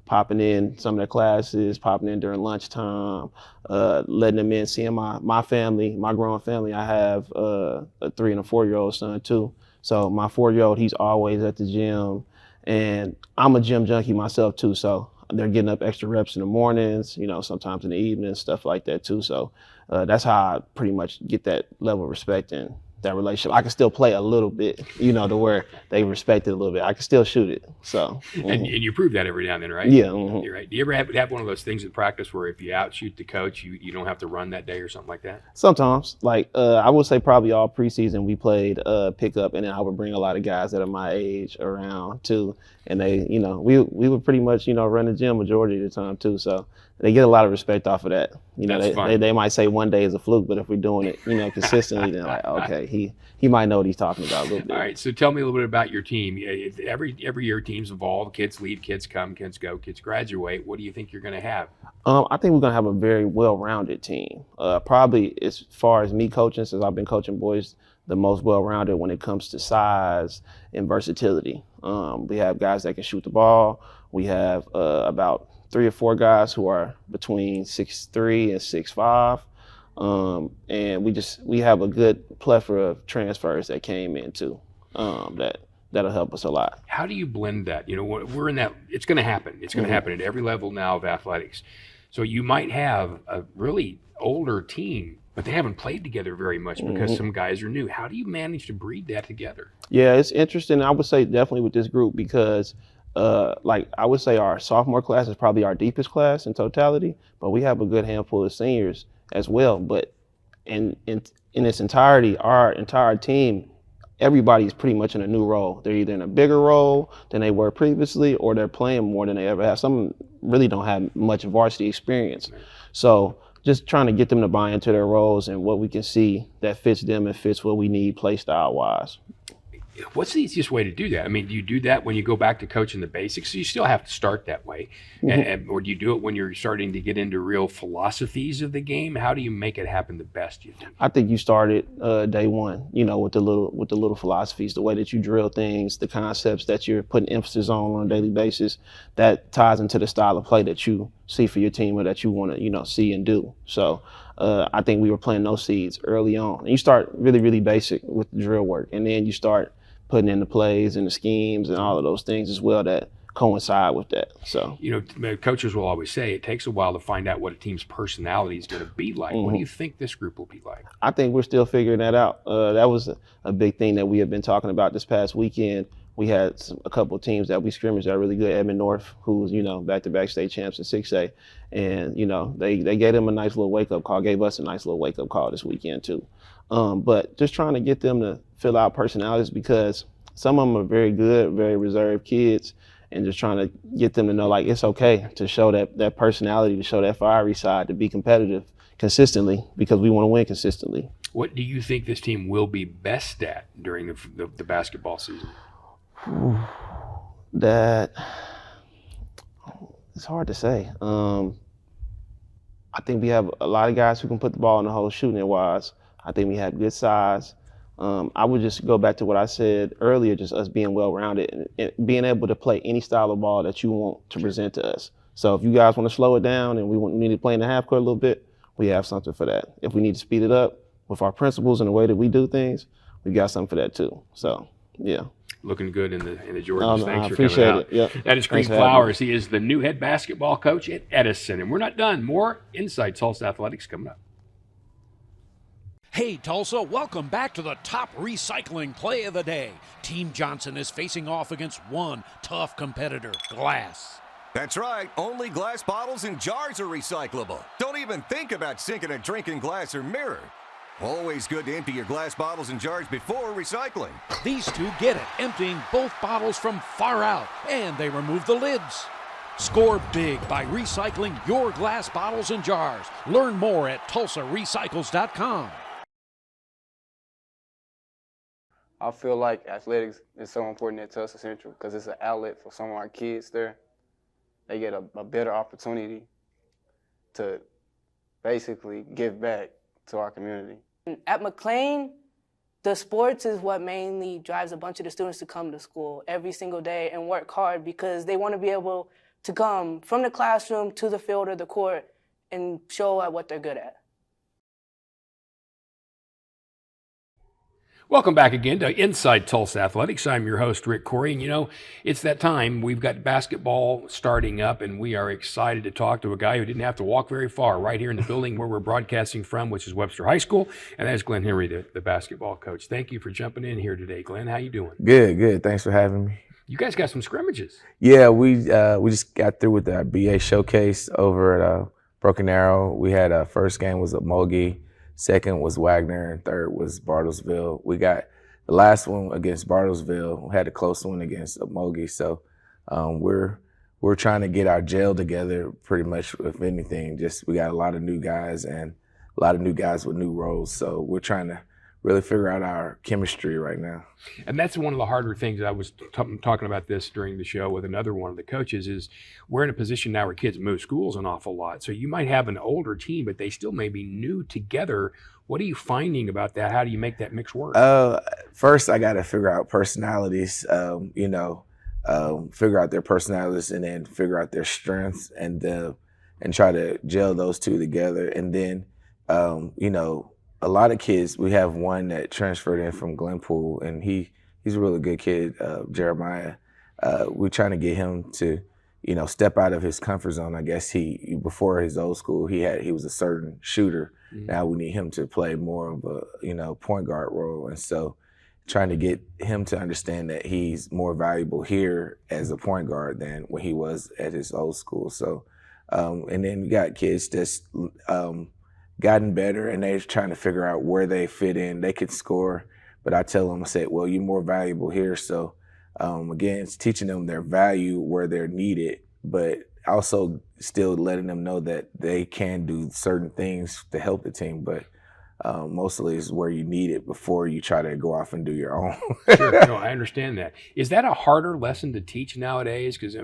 Popping in some of their classes, popping in during lunchtime, letting them in, seeing my family, my growing family. I have a 3 and a 4-year-old son too. So my 4-year-old, he's always at the gym, and I'm a gym junkie myself too. So they're getting up extra reps in the mornings, sometimes in the evenings, stuff like that too. So that's how I pretty much get that level of respect and that relationship. I can still play a little bit, to where they respect it a little bit. I can still shoot it. So and you prove that every now and then, right? Yeah. You're right. Do you ever have one of those things in practice where if you outshoot the coach, you don't have to run that day or something like that? Sometimes, I would say probably all preseason we played pickup, and then I would bring a lot of guys that are my age around too, and they, we would pretty much run the gym majority of the time too. So they get a lot of respect off of that. They might say one day is a fluke, but if we're doing it, consistently, then like, okay, he might know what he's talking about a little bit. All right, so tell me a little bit about your team. Every year teams evolve, kids leave, kids come, kids go, kids graduate. What do you think you're going to have? I think we're going to have a very well-rounded team. Probably as far as me coaching, since I've been coaching boys, the most well-rounded when it comes to size and versatility. We have guys that can shoot the ball. We have about 3 or 4 guys who are between 6'3" and 6'5". And we have a good plethora of transfers that came in too, that'll help us a lot. How do you blend that? We're in that, it's going to happen. It's going to happen at every level now of athletics. So you might have a really older team, but they haven't played together very much because some guys are new. How do you manage to breed that together? Yeah, it's interesting. I would say definitely with this group because I would say our sophomore class is probably our deepest class in totality, but we have a good handful of seniors as well. But in its entirety, our entire team, everybody is pretty much in a new role. They're either in a bigger role than they were previously, or they're playing more than they ever have. Some really don't have much varsity experience. So just trying to get them to buy into their roles and what we can see that fits them and fits what we need play style wise. What's the easiest way to do that? I mean, do you do that when you go back to coaching the basics? So you still have to start that way. Or do you do it when you're starting to get into real philosophies of the game? How do you make it happen the best, you think? I think you started day one, with the little philosophies, the way that you drill things, the concepts that you're putting emphasis on a daily basis, that ties into the style of play that you see for your team or that you want to, see and do. So I think we were planting those seeds early on. And you start really, really basic with the drill work, and then you start putting in the plays and the schemes and all of those things as well that coincide with that. So, coaches will always say it takes a while to find out what a team's personality is going to be like. What do you think this group will be like? I think we're still figuring that out. That was a big thing that we have been talking about this past weekend we had a couple of teams that we scrimmaged that are really good. Edmond North, who's, back-to-back state champs in 6A. And, they gave them a nice little wake-up call, gave us a nice little wake-up call this weekend too. But just trying to get them to fill out personalities, because some of them are very good, very reserved kids, and just trying to get them to know, like, it's okay to show that personality, to show that fiery side, to be competitive consistently, because we want to win consistently. What do you think this team will be best at during the basketball season? That it's hard to say. I think we have a lot of guys who can put the ball in the hole shooting it wise. I think we have good size. I would just go back to what I said earlier, just us being well-rounded and being able to play any style of ball that you want to present to us. So if you guys want to slow it down and we need to play in the half court a little bit, we have something for that. If we need to speed it up with our principles and the way that we do things, we got something for that too. So, yeah. Looking good in the Jordans. Thanks for appreciate coming out. it. Yep. That is Green Flowers. He is the new head basketball coach at Edison. And we're not done. More Inside Tulsa Athletics coming up. Hey, Tulsa, welcome back to the top recycling play of the day. Team Johnson is facing off against one tough competitor, glass. That's right. Only glass bottles and jars are recyclable. Don't even think about sinking a drink in glass or mirror. Always good to empty your glass bottles and jars before recycling. These two get it, emptying both bottles from far out, and they remove the lids. Score big by recycling your glass bottles and jars. Learn more at TulsaRecycles.com. I feel like athletics is so important at Tulsa Central because it's an outlet for some of our kids there. They get a better opportunity to basically give back to our community. At McLain, the sports is what mainly drives a bunch of the students to come to school every single day and work hard because they want to be able to come from the classroom to the field or the court and show at what they're good at. Welcome back again to Inside Tulsa Athletics. I'm your host, Rick Couri. And it's that time. We've got basketball starting up, and we are excited to talk to a guy who didn't have to walk very far right here in the building where we're broadcasting from, which is Webster High School. And that is Glenn Henry, the basketball coach. Thank you for jumping in here today, Glenn. How you doing? Good. Thanks for having me. You guys got some scrimmages. Yeah, we just got through with the BA showcase over at Broken Arrow. We had first game was at Mogi. Second was Wagner, and third was Bartlesville. We got the last one against Bartlesville. We had a close one against Mogi. So we're trying to get our gel together pretty much, if anything. Just we got a lot of new guys and a lot of new guys with new roles. So we're trying to really figure out our chemistry right now. And that's one of the harder things. I was talking about this during the show with another one of the coaches is we're in a position now where kids move schools an awful lot. So you might have an older team, but they still may be new together. What are you finding about that? How do you make that mix work? First, I got to figure out personalities, figure out their personalities and then figure out their strengths and try to gel those two together. And then, a lot of kids, we have one that transferred in from Glenpool, and he's a really good kid, Jeremiah. We're trying to get him to, step out of his comfort zone. I guess before his old school, he was a certain shooter. Mm-hmm. Now we need him to play more of a, point guard role. And so trying to get him to understand that he's more valuable here as a point guard than when he was at his old school. So, and then you got kids that's, gotten better and they're trying to figure out where they fit in. They could score, but I tell them, I say, well, you're more valuable here. So again, it's teaching them their value where they're needed, but also still letting them know that they can do certain things to help the team. But mostly is where you need it before you try to go off and do your own. Sure, no, I understand that. Is that a harder lesson to teach nowadays? Because,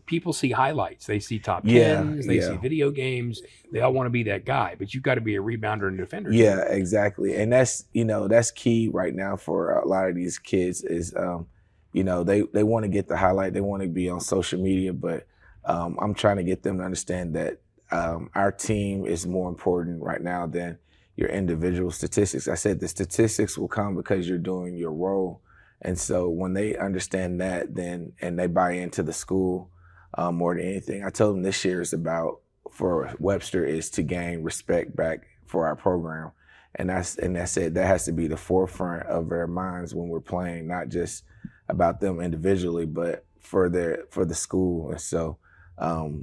people see highlights. They see top 10s. They see video games. They all want to be that guy. But you've got to be a rebounder and defender. Yeah, exactly. And that's, that's key right now for a lot of these kids is, they want to get the highlight. They want to be on social media. But I'm trying to get them to understand that our team is more important right now than your individual statistics. I said the statistics will come because you're doing your role. And so when they understand that, then, and they buy into the school more than anything, I told them this year is about, for Webster, is to gain respect back for our program. And I said that has to be the forefront of their minds when we're playing, not just about them individually, but for the school. And so,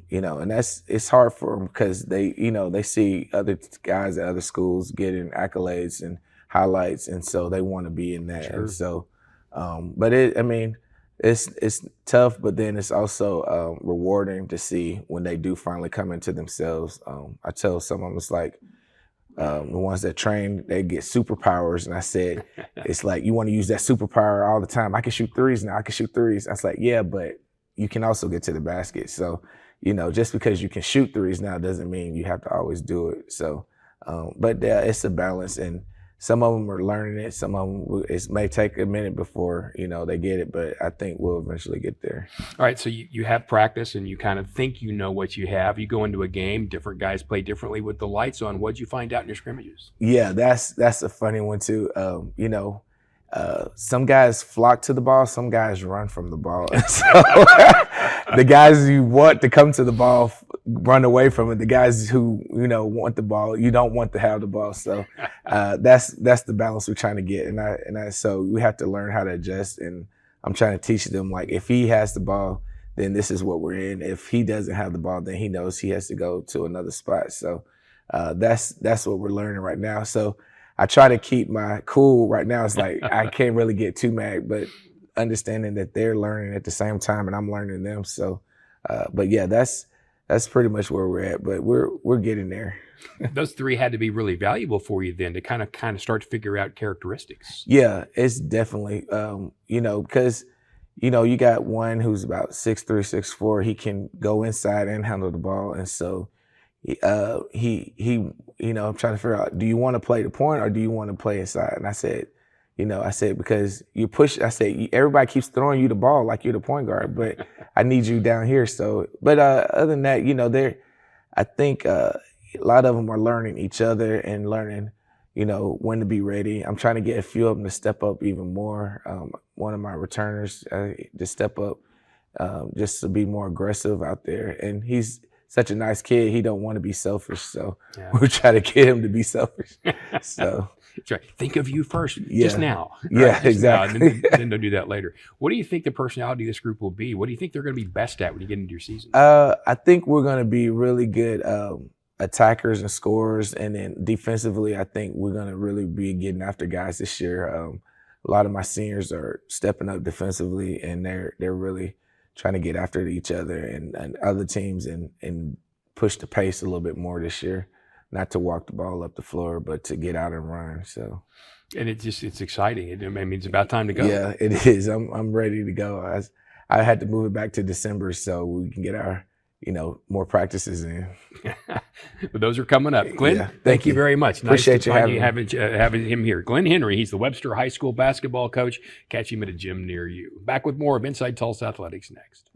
you know, and it's hard for them because they, you know, they see other guys at other schools getting accolades and highlights, and so they want to be in that. Sure. And so, but I mean, it's tough, but then it's also rewarding to see when they do finally come into themselves. I tell some of them, it's like the ones that train, they get superpowers, and I said, it's like, you want to use that superpower all the time. I can shoot threes now. I can shoot threes. I was like, yeah, but you can also get to the basket. So, you know, just because you can shoot threes now doesn't mean you have to always do it. So, but yeah, it's a balance, and some of them are learning it. Some of them, it may take a minute before, you know, they get it, but I think we'll eventually get there. All right, so you have practice and you kind of think you know what you have. You go into a game, different guys play differently with the lights on. What'd you find out in your scrimmages? Yeah, that's a funny one too. You know, some guys flock to the ball, some guys run from the ball. So the guys you want to come to the ball run away from it. The guys who, you know, want the ball, you don't want to have the ball. So that's the balance we're trying to get. And so we have to learn how to adjust. And I'm trying to teach them, like, if he has the ball, then this is what we're in. If he doesn't have the ball, then he knows he has to go to another spot. So that's what we're learning right now. So I try to keep my cool right now. It's like I can't really get too mad, but understanding that they're learning at the same time and I'm learning them. So, but yeah, that's pretty much where we're at. But we're getting there. Those three had to be really valuable for you then to kind of start to figure out characteristics. Yeah, it's definitely you know, because you know, you got one who's about 6'3", 6'4". He can go inside and handle the ball, and so he you know, I'm trying to figure out, do you want to play the point or do you want to play inside? And I said, because you push, I said, everybody keeps throwing you the ball like you're the point guard, but I need you down here. So, but other than that, you know, I think a lot of them are learning each other and learning, you know, when to be ready. I'm trying to get a few of them to step up even more. One of my returners to step up, just to be more aggressive out there. And he's such a nice kid. He don't want to be selfish. So we're trying to get him to be selfish. So that's right. Think of you first, yeah. just now. Yeah, right? exactly. Now, and then they'll do that later. What do you think the personality of this group will be? What do you think they're going to be best at when you get into your season? I think we're going to be really good attackers and scorers. And then defensively, I think we're going to really be getting after guys this year. A lot of my seniors are stepping up defensively, and they're really trying to get after each other and other teams and push the pace a little bit more this year. Not to walk the ball up the floor, but to get out and run. So, and it's exciting. I mean, it's about time to go. Yeah, it is. I'm ready to go. I had to move it back to December so we can get our, you know, more practices in. But those are coming up. Glenn, yeah, thank you very much. Appreciate nice you having him here. Glenn Henry, he's the Webster High School basketball coach. Catch him at a gym near you. Back with more of Inside Tulsa Athletics next.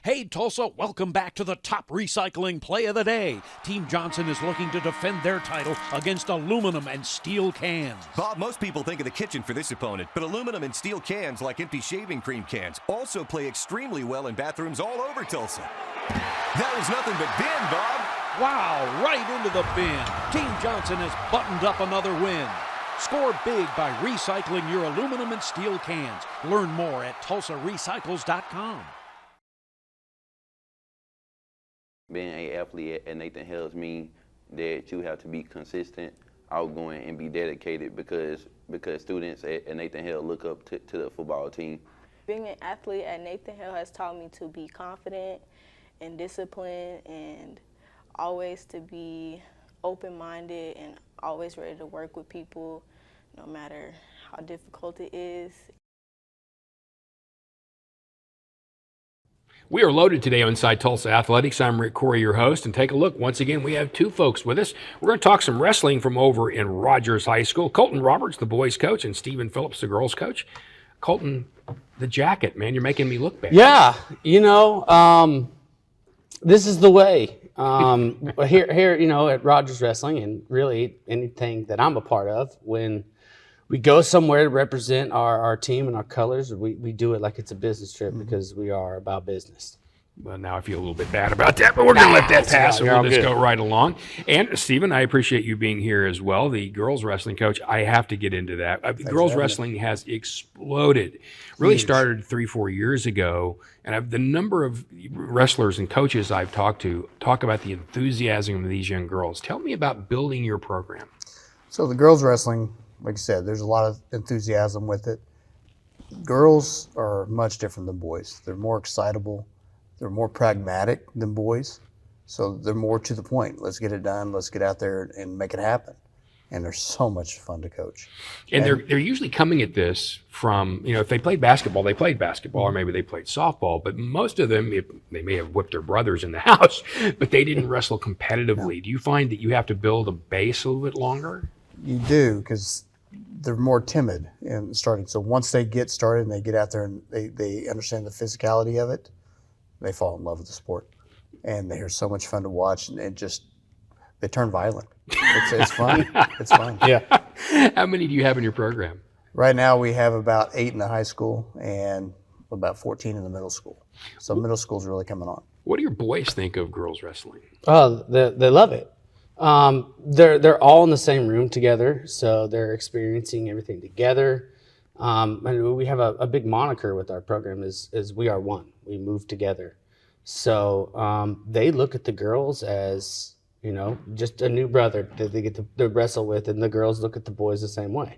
Hey, Tulsa, welcome back to the top recycling play of the day. Team Johnson is looking to defend their title against aluminum and steel cans. Bob, most people think of the kitchen for this opponent, but aluminum and steel cans, like empty shaving cream cans, also play extremely well in bathrooms all over Tulsa. That was nothing but bin, Bob. Wow, right into the bin. Team Johnson has buttoned up another win. Score big by recycling your aluminum and steel cans. Learn more at tulsarecycles.com. Being an athlete at Nathan Hales means that you have to be consistent, outgoing, and be dedicated because students at Nathan Hale look up to the football team. Being an athlete at Nathan Hale has taught me to be confident and disciplined and always to be open-minded and always ready to work with people no matter how difficult it is. We are loaded today on Inside Tulsa Athletics. I'm Rick Couri, your host, and take a look. Once again, we have two folks with us. We're going to talk some wrestling from over in Rogers High School. Colton Roberts, the boys coach, and Stephen Phillips, the girls coach. Colton, the jacket, man, you're making me look bad. Yeah, you know, this is the way. Here, you know, at Rogers Wrestling, and really anything that I'm a part of, when we go somewhere to represent our team and our colors, we do it like it's a business trip because we are about business. Well, now I feel a little bit bad about that, but we're going to let that pass, and you're we'll all just good. go right along. And, Stephen, I appreciate you being here as well, the girls wrestling coach. I have to get into that. Girls wrestling has exploded. Really started 3-4 years ago, and the number of wrestlers and coaches I've talked to talk about the enthusiasm of these young girls. Tell me about building your program. So the girls wrestling, like I said, there's a lot of enthusiasm with it. Girls are much different than boys. They're more excitable. They're more pragmatic than boys. So they're more to the point. Let's get it done. Let's get out there and make it happen. And they're so much fun to coach. And they're usually coming at this from, if they played basketball, they played basketball, or maybe they played softball. But most of them, they may have whipped their brothers in the house, but they didn't wrestle competitively. Do you find that you have to build a base a little bit longer? You do, because they're more timid in starting. So once they get started and they get out there and they understand the physicality of it, they fall in love with the sport. And they're so much fun to watch, and they turn violent. It's fun. It's fun. Yeah. How many do you have in your program? Right now we have about 8 in the high school and about 14 in the middle school. So middle school's really coming on. What do your boys think of girls wrestling? Oh, they love it. They're all in the same room together, so they're experiencing everything together. And we have a big moniker with our program is we are one. We move together. So they look at the girls as, just a new brother that they get to wrestle with, and the girls look at the boys the same way.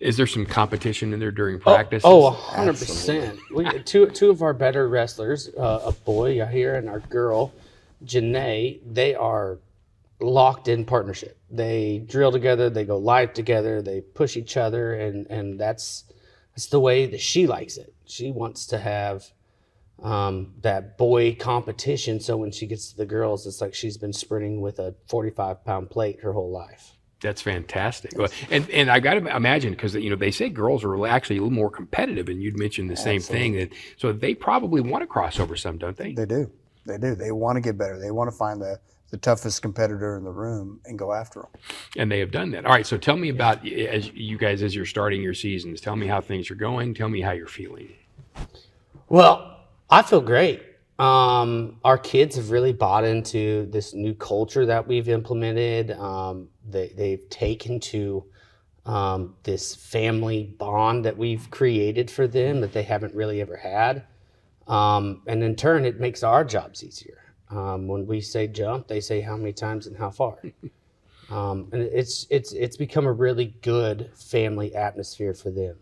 Is there some competition in there during practice? 100%. We get two of our better wrestlers, a boy Yahir and our girl Janae. They are locked in partnership. They drill together, they go live together, they push each other, and that's the way that she likes it. She wants to have that boy competition, so when she gets to the girls, it's like she's been sprinting with a 45-pound plate her whole life. That's fantastic. Well, and I got to imagine, because they say girls are actually a little more competitive, and you'd mentioned the same thing. So they probably want to cross over some, don't they? They do. They want to get better. They want to find the toughest competitor in the room and go after them. And they have done that. All right, so tell me about, as you're starting your seasons, tell me how things are going. Tell me how you're feeling. Well, I feel great. Our kids have really bought into this new culture that we've implemented. They've taken to this family bond that we've created for them that they haven't really ever had. And in turn, it makes our jobs easier. When we say jump, they say how many times and how far. And it's become a really good family atmosphere for them.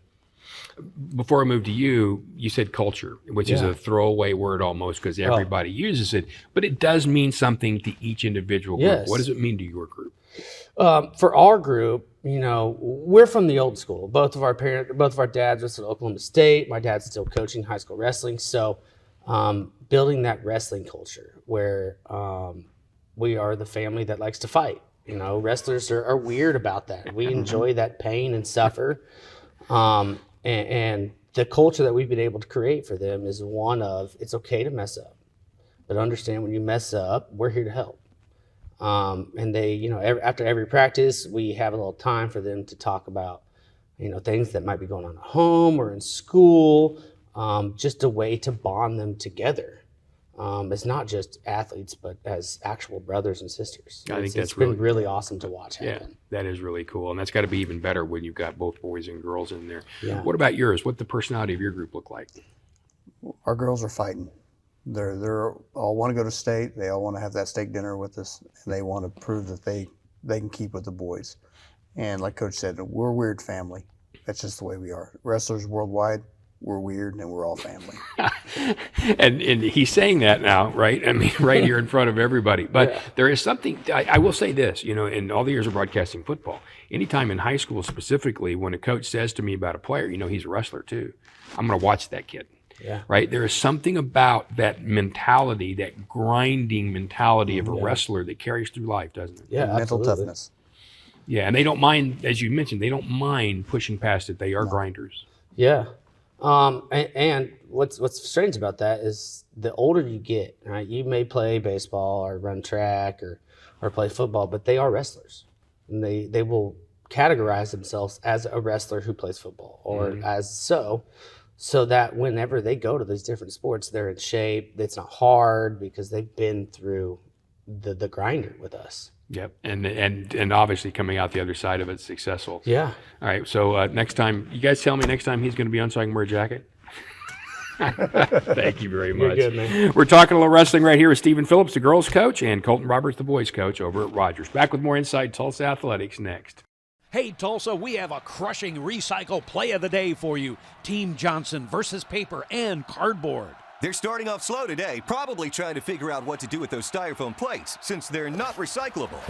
Before I move to you, you said culture, which is a throwaway word almost because everybody uses it, but it does mean something to each individual group. Yes. What does it mean to your group? For our group, we're from the old school. Both of our dads wrestled at Oklahoma State. My dad's still coaching high school wrestling. So building that wrestling culture where we are the family that likes to fight. Wrestlers are weird about that. We enjoy that pain and suffer. And the culture that we've been able to create for them is one of, it's okay to mess up, but understand when you mess up, we're here to help. And they, after every practice, we have a little time for them to talk about, things that might be going on at home or in school, just a way to bond them together. It's not just athletes, but as actual brothers and sisters. I think it's been really awesome to watch happen. Yeah, that is really cool. And that's got to be even better when you've got both boys and girls in there. Yeah. What about yours? What the personality of your group look like? Our girls are fighting. They're all want to go to state. They all want to have that steak dinner with us, and they want to prove that they can keep with the boys. And like Coach said, we're a weird family. That's just the way we are. Wrestlers worldwide, we're weird, and we're all family. and he's saying that now, right? I mean, right here in front of everybody. But there is something, I will say this, in all the years of broadcasting football, anytime in high school specifically, when a coach says to me about a player, he's a wrestler too, I'm going to watch that kid. Yeah. Right? There is something about that mentality, that grinding mentality of a wrestler that carries through life, doesn't it? Yeah, mental toughness. Yeah, and they don't mind, as you mentioned, they don't mind pushing past it. They are grinders. Yeah. And what's strange about that is the older you get, right? You may play baseball or run track or play football, but they are wrestlers. And they will categorize themselves as a wrestler who plays football or as so. so that whenever they go to these different sports, they're in shape. It's not hard because they've been through the grinder with us. Yep, and obviously coming out the other side of it successful. Yeah. All right, so next time, you guys tell me next time he's going to be on so I can wear a jacket. Thank you very much. You're good, man. We're talking a little wrestling right here with Stephen Phillips, the girls' coach, and Colton Roberts, the boys' coach, over at Rogers. Back with more Inside Tulsa Athletics next. Hey, Tulsa, we have a crushing recycle play of the day for you. Team Johnson versus paper and cardboard. They're starting off slow today, probably trying to figure out what to do with those styrofoam plates, since they're not recyclable.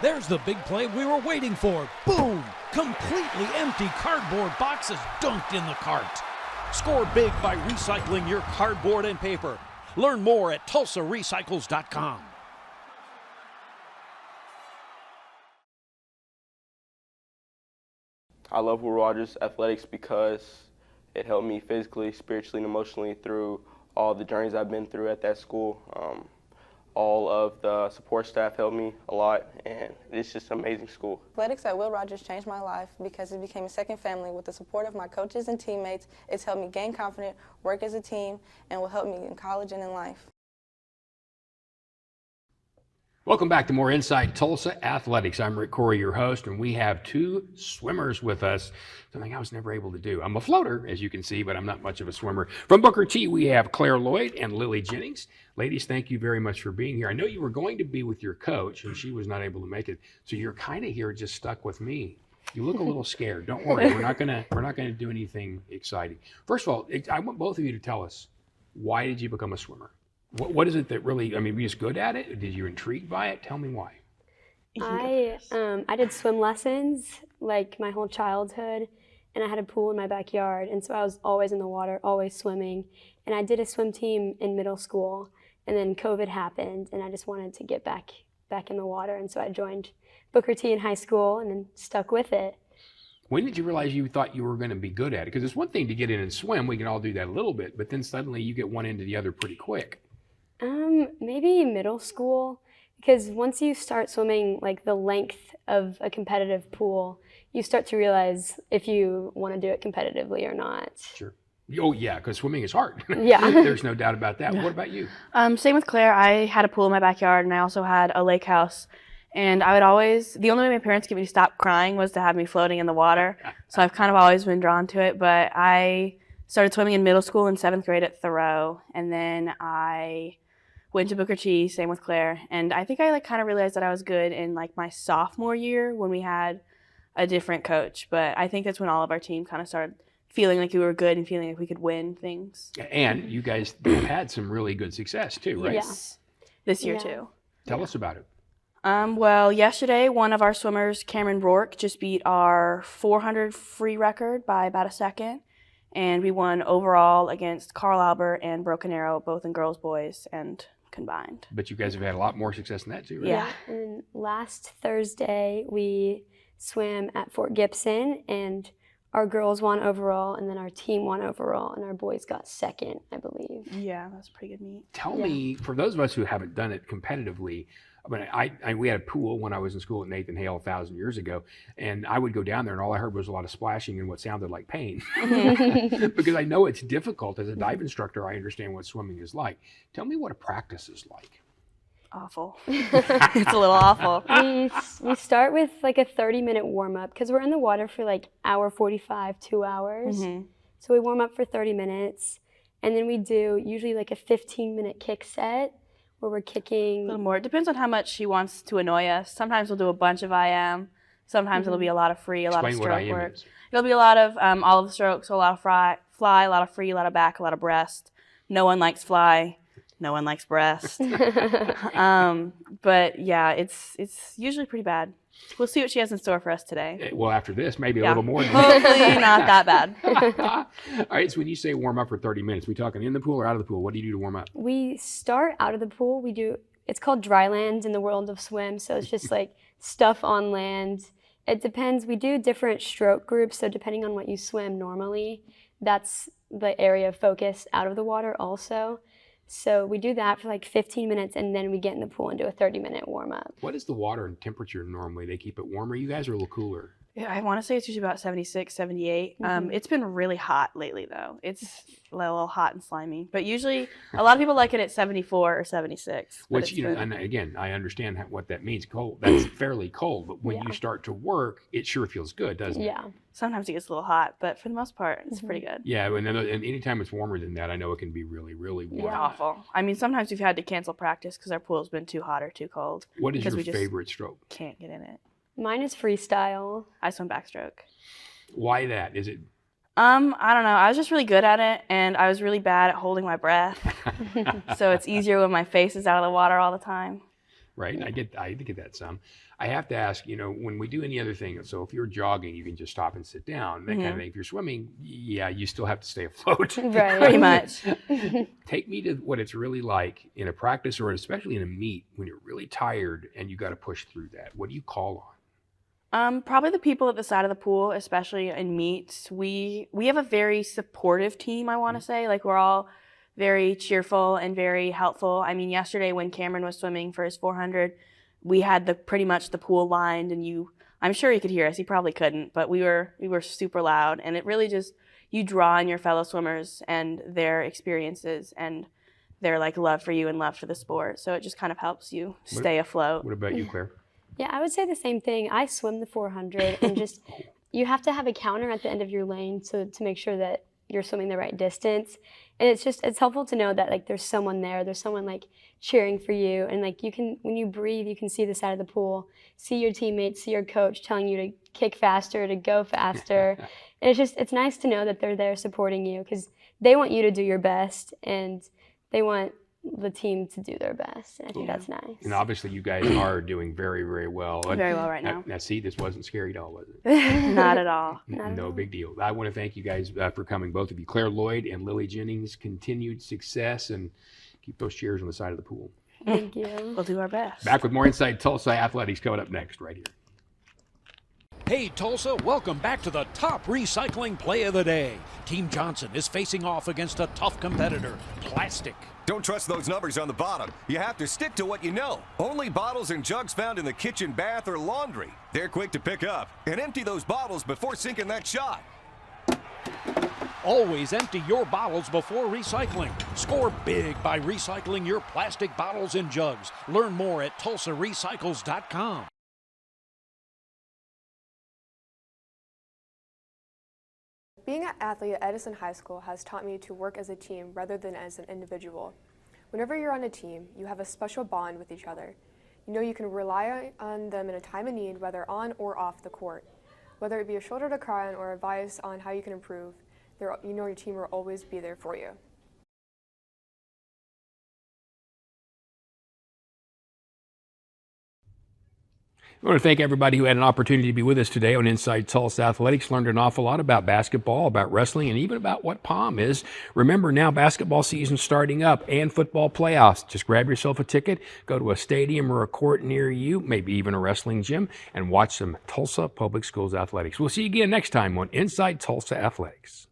There's the big play we were waiting for. Boom! Completely empty cardboard boxes dunked in the cart. Score big by recycling your cardboard and paper. Learn more at TulsaRecycles.com. I love Rogers Athletics because it helped me physically, spiritually, and emotionally through all the journeys I've been through at that school. All of the support staff helped me a lot, and it's just an amazing school. Athletics at Will Rogers changed my life because it became a second family. With the support of my coaches and teammates, it's helped me gain confidence, work as a team, and will help me in college and in life. Welcome back to more Inside Tulsa Athletics. I'm Rick Couri, your host, and we have two swimmers with us, something I was never able to do. I'm a floater, as you can see, but I'm not much of a swimmer. From Booker T, we have Claire Lloyd and Lily Jennings. Ladies, thank you very much for being here. I know you were going to be with your coach, and she was not able to make it, so you're kind of here just stuck with me. You look a little scared. Don't worry, we're not gonna do anything exciting. First of all, I want both of you to tell us, why did you become a swimmer? What is it that really, I mean, were you just good at it? Did you intrigued by it? Tell me why. I did swim lessons like my whole childhood, and I had a pool in my backyard, and so I was always in the water, always swimming. And I did a swim team in middle school, and then COVID happened, and I just wanted to get back in the water, and so I joined Booker T in high school and then stuck with it. When did you realize you thought you were going to be good at it? Because it's one thing to get in and swim, we can all do that a little bit, but then suddenly you get one into the other pretty quick. Maybe middle school, because once you start swimming like the length of a competitive pool, you start to realize if you want to do it competitively or not. Sure. Oh yeah, because swimming is hard. Yeah. There's no doubt about that. What about you? Same with Claire. I had a pool in my backyard, and I also had a lake house. And I would always, the only way my parents could get me to stop crying was to have me floating in the water. So I've kind of always been drawn to it. But I started swimming in middle school in 7th grade at Thoreau, and then I went to Booker T, same with Claire. And I think I kind of realized that I was good in my sophomore year when we had a different coach. But I think that's when all of our team kind of started feeling like we were good and feeling like we could win things. And you guys have had some really good success too, right? Yes. This year too. Tell us about it. Well, yesterday, one of our swimmers, Cameron Rourke, just beat our 400 free record by about a second. And we won overall against Carl Albert and Broken Arrow, both in girls, boys, and combined. But you guys have had a lot more success than that too, right? Yeah. And last Thursday, we swam at Fort Gibson, and our girls won overall, and then our team won overall, and our boys got second, I believe. Yeah, that's a pretty good meet. Tell me, for those of us who haven't done it competitively, I mean, we had a pool when I was in school at Nathan Hale 1,000 years ago, and I would go down there, and all I heard was a lot of splashing and what sounded like pain. Because I know it's difficult. As a dive instructor, I understand what swimming is like. Tell me what a practice is like. Awful. It's a little awful. We start with like a 30-minute warm-up because we're in the water for like hour 45, 2 hours. So we warm up for 30 minutes, and then we do usually like a 15-minute kick set where we're kicking. A little more. It depends on how much she wants to annoy us. Sometimes we'll do a bunch of IM. Sometimes it'll be a lot of free, a lot of stroke work. It'll be a lot of all of the strokes, so a lot of fly, a lot of free, a lot of back, a lot of breast. No one likes fly. No one likes breast. But yeah, it's usually pretty bad. We'll see what she has in store for us today. Well, after this, maybe a little more than hopefully not that bad. All right, so when you say warm up for 30 minutes, we talking in the pool or out of the pool? What do you do to warm up? We start out of the pool. It's called dry land in the world of swim, so it's just like stuff on land. It depends. We do different stroke groups, so depending on what you swim normally, that's the area of focus out of the water also. So we do that for like 15 minutes, and then we get in the pool and do a 30-minute warm-up. What is the water and temperature normally? They keep it warmer, you guys, or a little cooler? I want to say it's usually about 76, 78. It's been really hot lately, though. It's a little hot and slimy. But usually, a lot of people like it at 74 or 76. Which, you know, and again, I understand what that means. Cold. That's fairly cold. But when you start to work, it sure feels good, doesn't it? Yeah. Sometimes it gets a little hot, but for the most part, it's pretty good. Yeah, and anytime it's warmer than that, I know it can be really, really warm. Yeah. Awful. I mean, sometimes we've had to cancel practice because our pool's been too hot or too cold. What is your favorite stroke? Can't get in it. Mine is freestyle. I swim backstroke. Why that? Is it? I don't know. I was just really good at it, and I was really bad at holding my breath. So it's easier when my face is out of the water all the time. Right. I get that some. I have to ask, you know, when we do any other thing, so if you're jogging, you can just stop and sit down, that kind of thing. If you're swimming, yeah, you still have to stay afloat. Right. Pretty much. Take me to what it's really like in a practice or especially in a meet when you're really tired and you got to push through that. What do you call on? Probably the people at the side of the pool, especially in meets. We have a very supportive team, I want to say. Like, we're all very cheerful and very helpful. I mean, yesterday when Cameron was swimming for his 400, we had pretty much the pool lined, and I'm sure he could hear us. He probably couldn't, but we were super loud, and it really just, you draw on your fellow swimmers and their experiences and their like love for you and love for the sport. So it just kind of helps you stay afloat. What about you, Claire? Yeah, I would say the same thing. I swim the 400 and just, you have to have a counter at the end of your lane to make sure that you're swimming the right distance. And it's helpful to know that like there's someone there, there's someone like cheering for you. And like when you breathe, you can see the side of the pool, see your teammates, see your coach telling you to kick faster, to go faster. And it's nice to know that they're there supporting you because they want you to do your best and they want the team to do their best. And I think that's nice. And obviously you guys are doing very, very well. Very well right now. Now see, this wasn't scary at all, was it? Not at all. No big deal. I want to thank you guys for coming, both of you. Claire Lloyd and Lily Jennings, continued success, and keep those chairs on the side of the pool. Thank you. We'll do our best. Back with more Inside Tulsa Athletics coming up next right here. Hey Tulsa, welcome back to the top recycling play of the day. Team Johnson is facing off against a tough competitor, plastic. Don't trust those numbers on the bottom. You have to stick to what you know. Only bottles and jugs found in the kitchen, bath, or laundry. They're quick to pick up. And empty those bottles before sinking that shot. Always empty your bottles before recycling. Score big by recycling your plastic bottles and jugs. Learn more at TulsaRecycles.com. Being an athlete at Edison High School has taught me to work as a team rather than as an individual. Whenever you're on a team, you have a special bond with each other. You know you can rely on them in a time of need, whether on or off the court. Whether it be a shoulder to cry on or advice on how you can improve, you know your team will always be there for you. I want to thank everybody who had an opportunity to be with us today on Inside Tulsa Athletics. Learned an awful lot about basketball, about wrestling, and even about what POM is. Remember now, basketball season starting up and football playoffs. Just grab yourself a ticket, go to a stadium or a court near you, maybe even a wrestling gym, and watch some Tulsa Public Schools athletics. We'll see you again next time on Inside Tulsa Athletics.